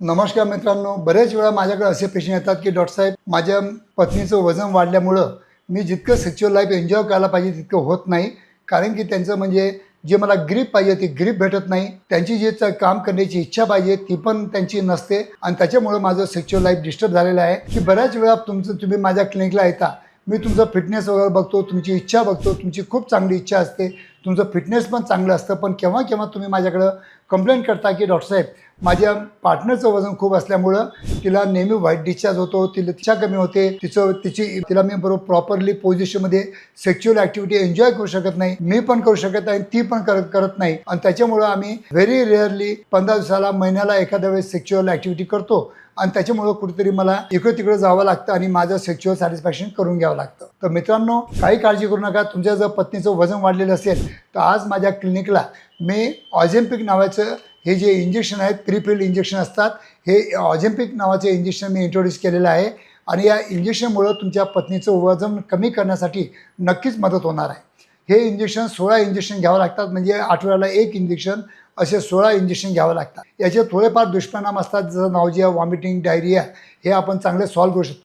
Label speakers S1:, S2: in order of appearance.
S1: नमस्कार मित्रांनो, बरेच वेळा माझ्याकडे असे प्रश्न येतात की डॉक्टर साहेब, माझ्या पत्नीचं वजन वाढल्यामुळं मी जितकं सेक्शुअल लाईफ एन्जॉय करायला पाहिजे तितकं होत नाही. कारण की त्यांचं म्हणजे जे मला ग्रीप पाहिजे ती ग्रीप भेटत नाही. त्यांची जी काम करण्याची इच्छा पाहिजे ती पण त्यांची नसते आणि त्याच्यामुळं माझं सेक्शुअल लाईफ डिस्टर्ब झालेलं आहे. की बऱ्याच वेळा तुम्ही माझ्या क्लिनिकला येता, मी तुमचं फिटनेस वगैरे बघतो, तुमची इच्छा बघतो, तुमची खूप चांगली इच्छा असते, तुमचं फिटनेस पण चांगलं असतं. पण केव्हा केव्हा तुम्ही माझ्याकडं कंप्लेंट करता की डॉक्टर साहेब, माझ्या पार्टनरचं वजन खूप असल्यामुळं तिला नेहमी व्हाईट डिस्चार्ज होतो, तिला इच्छा कमी होते, तिला मी बरोबर प्रॉपरली पोझिशनमध्ये सेक्शुअल ॲक्टिव्हिटी एन्जॉय करू शकत नाही, मी पण करू शकत नाही, ती पण करत नाही. आणि त्याच्यामुळं आम्ही व्हेरी रेअरली 15 दिवसाला, महिन्याला एखाद्या वेळेस सेक्शुअल ॲक्टिव्हिटी करतो आणि त्याच्यामुळं कुठेतरी मला इकडे तिकडे जावं लागतं आणि माझं सेक्शुअल सॅटिस्फॅक्शन करून घ्यावं लागतं. तर मित्रांनो, काही काळजी करू नका. तुमच्या जर पत्नीचं वजन वाढलेलं असेल तर आज माझ्या क्लिनिकला मी ऑझेम्पिक नावाचं हे जे इंजेक्शन आहेत, प्रीफिल्ड इंजेक्शन असतात, हे ऑझेम्पिक नावाचे इंजेक्शन मी इंट्रोड्यूस केलेलं आहे आणि या इंजेक्शनमुळं तुमच्या पत्नीचं वजन कमी करण्यासाठी नक्कीच मदत होणार आहे. हे इंजेक्शन 16 इंजेक्शन घ्यावं लागतात, म्हणजे आठवड्याला 1 इंजेक्शन, असे 16 इंजेक्शन घ्यावं लागतात. याचे थोडेफार दुष्परिणाम असतात, जसं नाउजिया, व्हॉमिटिंग, डायरिया, हे आपण चांगले सॉल्व्ह करू शकतो.